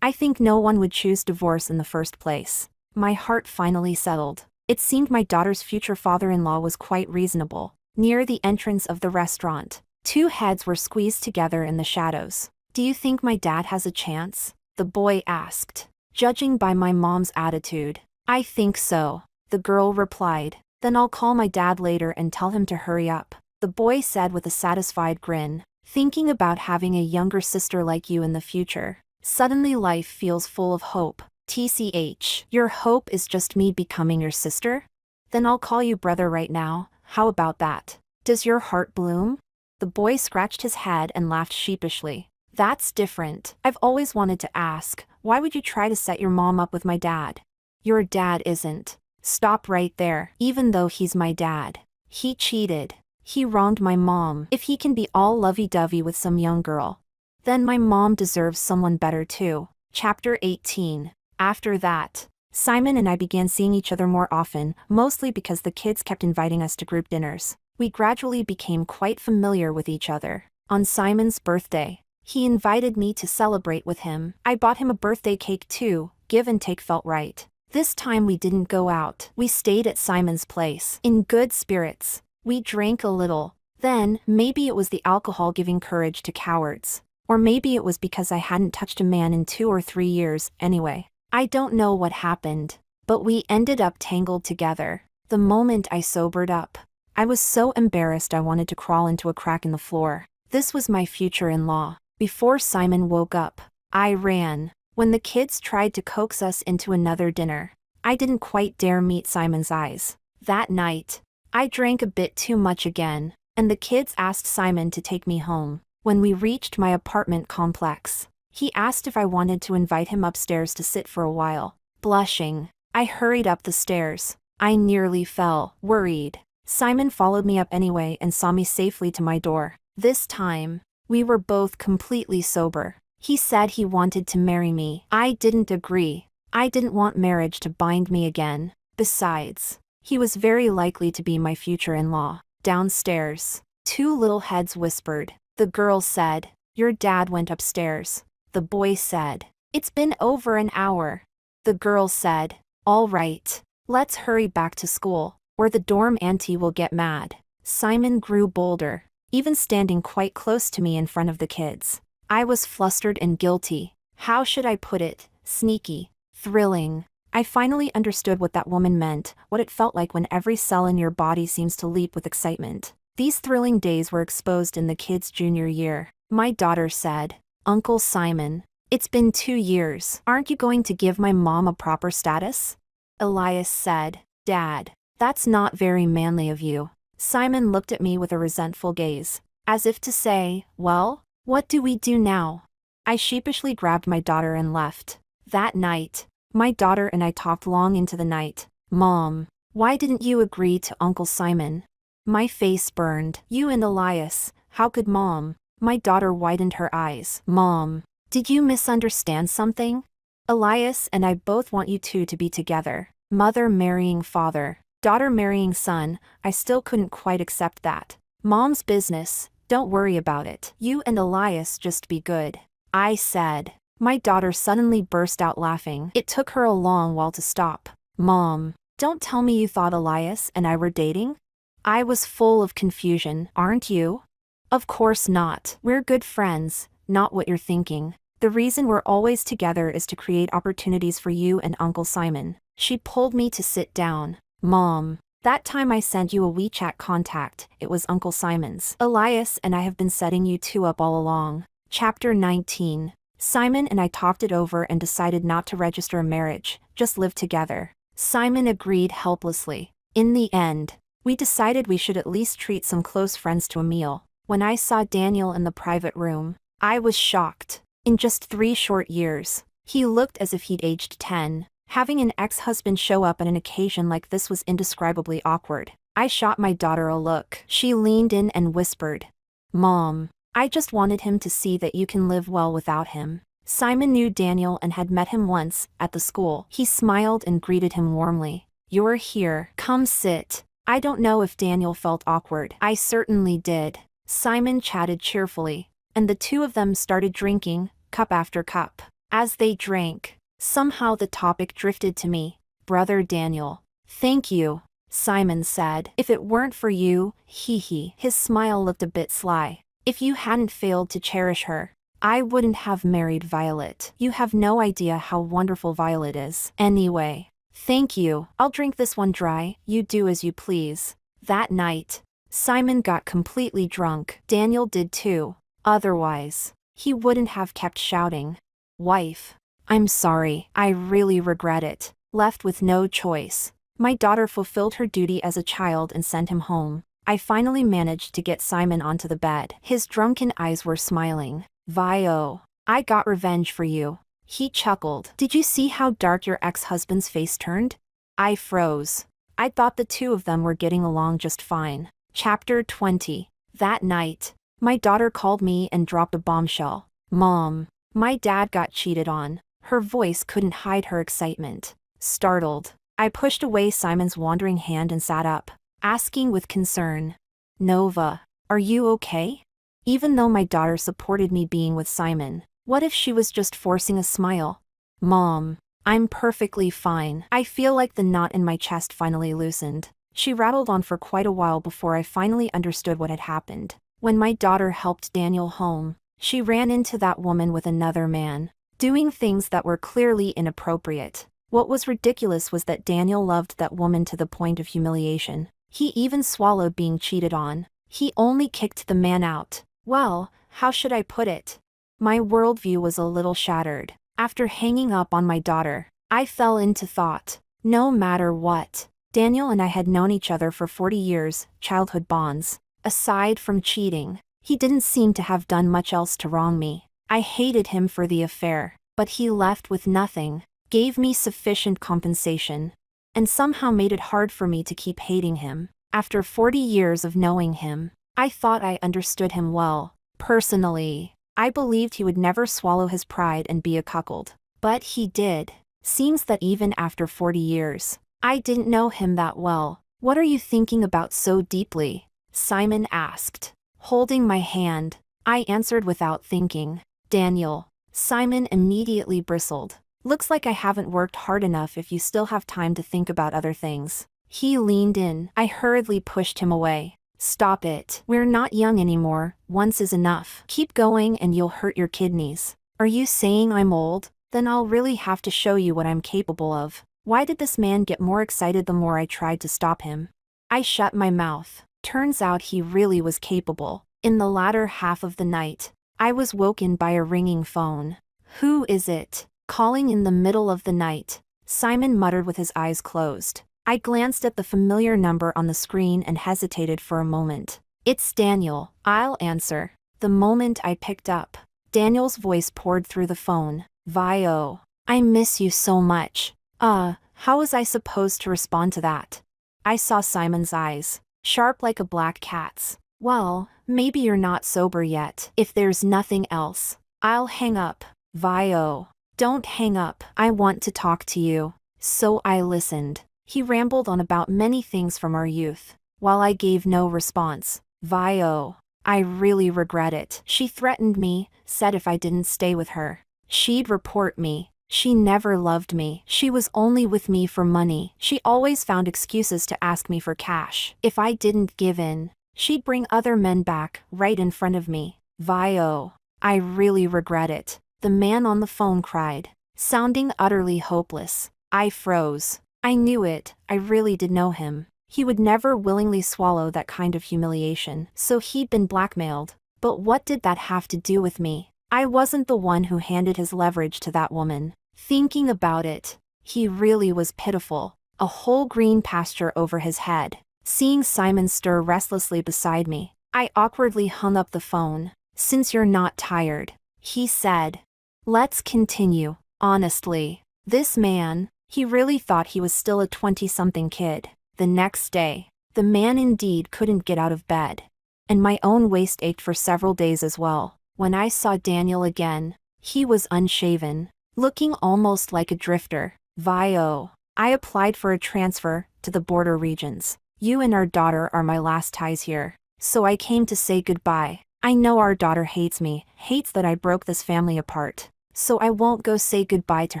Speaker 1: I think no one would choose divorce in the first place. My heart finally settled. It seemed my daughter's future father-in-law was quite reasonable. Near the entrance of the restaurant, two heads were squeezed together in the shadows. Do you think my dad has a chance? The boy asked. Judging by my mom's attitude, I think so, the girl replied. Then I'll call my dad later and tell him to hurry up, the boy said with a satisfied grin. Thinking about having a younger sister like you in the future, suddenly life feels full of hope. TCH, your hope is just me becoming your sister? Then I'll call you brother right now, how about that? Does your heart bloom? The boy scratched his head and laughed sheepishly. That's different. I've always wanted to ask, why would you try to set your mom up with my dad? Your dad isn't. Stop right there. Even though he's my dad, he cheated. He wronged my mom. If he can be all lovey-dovey with some young girl, then my mom deserves someone better too. Chapter 18. After that, Simon and I began seeing each other more often, mostly because the kids kept inviting us to group dinners. We gradually became quite familiar with each other. On Simon's birthday, he invited me to celebrate with him. I bought him a birthday cake too. Give and take felt right. This time we didn't go out. We stayed at Simon's place. In good spirits. We drank a little. Then, maybe it was the alcohol giving courage to cowards. Or maybe it was because I hadn't touched a man in 2 or 3 years, anyway. I don't know what happened. But we ended up tangled together. The moment I sobered up, I was so embarrassed I wanted to crawl into a crack in the floor. This was my future-in-law. Before Simon woke up, I ran. When the kids tried to coax us into another dinner, I didn't quite dare meet Simon's eyes. That night, I drank a bit too much again, and the kids asked Simon to take me home. When we reached my apartment complex, he asked if I wanted to invite him upstairs to sit for a while. Blushing, I hurried up the stairs. I nearly fell, worried. Simon followed me up anyway and saw me safely to my door. This time, we were both completely sober. He said he wanted to marry me. I didn't agree. I didn't want marriage to bind me again. Besides, he was very likely to be my future-in-law. Downstairs, 2 little heads whispered. The girl said, "Your dad went upstairs." The boy said, "It's been over an hour." The girl said, "All right, let's hurry back to school, or the dorm auntie will get mad." Simon grew bolder, even standing quite close to me in front of the kids. I was flustered and guilty. How should I put it? Sneaky. Thrilling. I finally understood what that woman meant, what it felt like when every cell in your body seems to leap with excitement. These thrilling days were exposed in the kids' junior year. My daughter said, "Uncle Simon, it's been 2 years. Aren't you going to give my mom a proper status?" Elias said, "Dad, that's not very manly of you." Simon looked at me with a resentful gaze, as if to say, "Well, what do we do now?" I sheepishly grabbed my daughter and left. That night, my daughter and I talked long into the night. "Mom, why didn't you agree to Uncle Simon?" My face burned. "You and Elias, how could Mom?" My daughter widened her eyes. "Mom, did you misunderstand something? Elias and I both want you two to be together. Mother marrying father, daughter marrying son." I still couldn't quite accept that. "Mom's business, don't worry about it. You and Elias just be good," I said. My daughter suddenly burst out laughing. It took her a long while to stop. "Mom, don't tell me you thought Elias and I were dating?" I was full of confusion. "Aren't you?" "Of course not. We're good friends, not what you're thinking. The reason we're always together is to create opportunities for you and Uncle Simon." She pulled me to sit down. "Mom, that time I sent you a WeChat contact, it was Uncle Simon's. Elias and I have been setting you two up all along." Chapter 19. Simon and I talked it over and decided not to register a marriage, just live together. Simon agreed helplessly. In the end, we decided we should at least treat some close friends to a meal. When I saw Daniel in the private room, I was shocked. In just 3 short years, he looked as if he'd aged 10. Having an ex-husband show up at an occasion like this was indescribably awkward. I shot my daughter a look. She leaned in and whispered, "Mom, I just wanted him to see that you can live well without him." Simon knew Daniel and had met him once, at the school. He smiled and greeted him warmly. "You're here. Come sit." I don't know if Daniel felt awkward. I certainly did. Simon chatted cheerfully, and the two of them started drinking, cup after cup. As they drank, somehow the topic drifted to me. "Brother Daniel." "Thank you," Simon said. "If it weren't for you, hee." His smile looked a bit sly. "If you hadn't failed to cherish her, I wouldn't have married Violet. You have no idea how wonderful Violet is. Anyway, thank you. I'll drink this one dry, you do as you please." That night, Simon got completely drunk. Daniel did too. Otherwise, he wouldn't have kept shouting, "Wife, I'm sorry. I really regret it." Left with no choice, my daughter fulfilled her duty as a child and sent him home. I finally managed to get Simon onto the bed. His drunken eyes were smiling. "Vio, I got revenge for you." He chuckled. "Did you see how dark your ex-husband's face turned?" I froze. I thought the two of them were getting along just fine. Chapter 20. That night, my daughter called me and dropped a bombshell. "Mom, my dad got cheated on." Her voice couldn't hide her excitement. Startled, I pushed away Simon's wandering hand and sat up, asking with concern, Nova, are you okay? Even though my daughter supported me being with Simon, what if she was just forcing a smile? Mom, I'm perfectly fine. I feel like the knot in my chest finally loosened. She rattled on for quite a while before I finally understood what had happened. When my daughter helped Daniel home, she ran into that woman with another man, doing things that were clearly inappropriate. What was ridiculous was that Daniel loved that woman to the point of humiliation. He even swallowed being cheated on. He only kicked the man out. Well, how should I put it? My worldview was a little shattered. After hanging up on my daughter, I fell into thought. No matter what, Daniel and I had known each other for 40 years, childhood bonds. Aside from cheating, he didn't seem to have done much else to wrong me. I hated him for the affair, but he left with nothing, gave me sufficient compensation, and somehow made it hard for me to keep hating him. After 40 years of knowing him, I thought I understood him well. Personally, I believed he would never swallow his pride and be a cuckold. But he did. Seems that even after 40 years, I didn't know him that well. What are you thinking about so deeply? Simon asked. Holding my hand, I answered without thinking. Daniel. Simon immediately bristled. Looks like I haven't worked hard enough if you still have time to think about other things. He leaned in. I hurriedly pushed him away. Stop it. We're not young anymore. Once is enough. Keep going and you'll hurt your kidneys. Are you saying I'm old? Then I'll really have to show you what I'm capable of. Why did this man get more excited the more I tried to stop him? I shut my mouth. Turns out he really was capable. In the latter half of the night, I was woken by a ringing phone. Who is it? Calling in the middle of the night. Simon muttered with his eyes closed. I glanced at the familiar number on the screen and hesitated for a moment. It's Daniel. I'll answer. The moment I picked up, Daniel's voice poured through the phone. Vio, I miss you so much. How was I supposed to respond to that? I saw Simon's eyes, sharp like a black cat's. Well, maybe you're not sober yet. If there's nothing else, I'll hang up. Vio, don't hang up. I want to talk to you. So I listened. He rambled on about many things from our youth, while I gave no response. Vio, I really regret it. She threatened me, said if I didn't stay with her, she'd report me. She never loved me. She was only with me for money. She always found excuses to ask me for cash. If I didn't give in, she'd bring other men back, right in front of me. Vio, I really regret it. The man on the phone cried, sounding utterly hopeless. I froze. I knew it. I really did know him. He would never willingly swallow that kind of humiliation, so he'd been blackmailed. But what did that have to do with me? I wasn't the one who handed his leverage to that woman. Thinking about it, he really was pitiful. A whole green pasture over his head. Seeing Simon stir restlessly beside me, I awkwardly hung up the phone. Since you're not tired, he said. Let's continue. Honestly, this man, he really thought he was still a 20-something kid. The next day, the man indeed couldn't get out of bed. And my own waist ached for several days as well. When I saw Daniel again, he was unshaven, looking almost like a drifter. Vio, I applied for a transfer to the border regions. You and our daughter are my last ties here, so I came to say goodbye. I know our daughter hates me, hates that I broke this family apart. So I won't go say goodbye to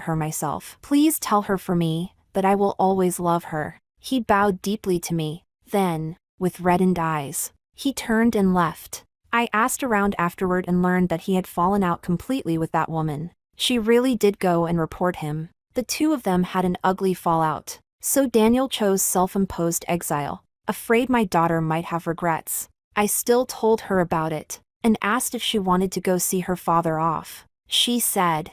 Speaker 1: her myself. Please tell her for me that I will always love her. He bowed deeply to me. Then, with reddened eyes, he turned and left. I asked around afterward and learned that he had fallen out completely with that woman. She really did go and report him. The two of them had an ugly fallout. So Daniel chose self-imposed exile, afraid my daughter might have regrets. I still told her about it, and asked if she wanted to go see her father off. She said,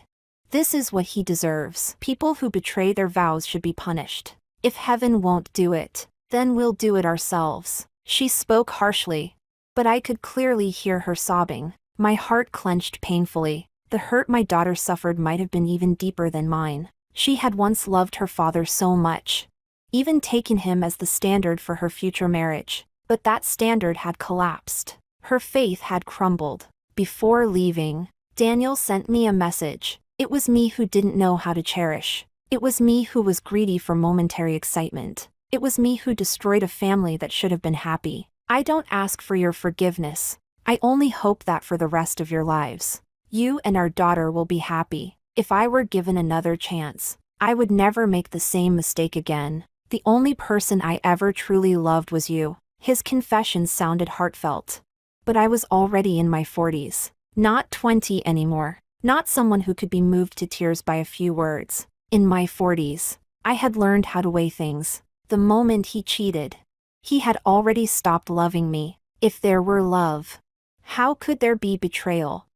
Speaker 1: "This is what he deserves. People who betray their vows should be punished. If heaven won't do it, then we'll do it ourselves." She spoke harshly, but I could clearly hear her sobbing. My heart clenched painfully. The hurt my daughter suffered might have been even deeper than mine. She had once loved her father so much, even taken him as the standard for her future marriage. But that standard had collapsed. Her faith had crumbled. Before leaving, Daniel sent me a message. It was me who didn't know how to cherish. It was me who was greedy for momentary excitement. It was me who destroyed a family that should have been happy. I don't ask for your forgiveness. I only hope that for the rest of your lives, you and our daughter will be happy. If I were given another chance, I would never make the same mistake again. The only person I ever truly loved was you." His confession sounded heartfelt. But I was already in my 40s. Not 20 anymore. Not someone who could be moved to tears by a few words. In my 40s, I had learned how to weigh things. The moment he cheated, he had already stopped loving me. If there were love, how could there be betrayal?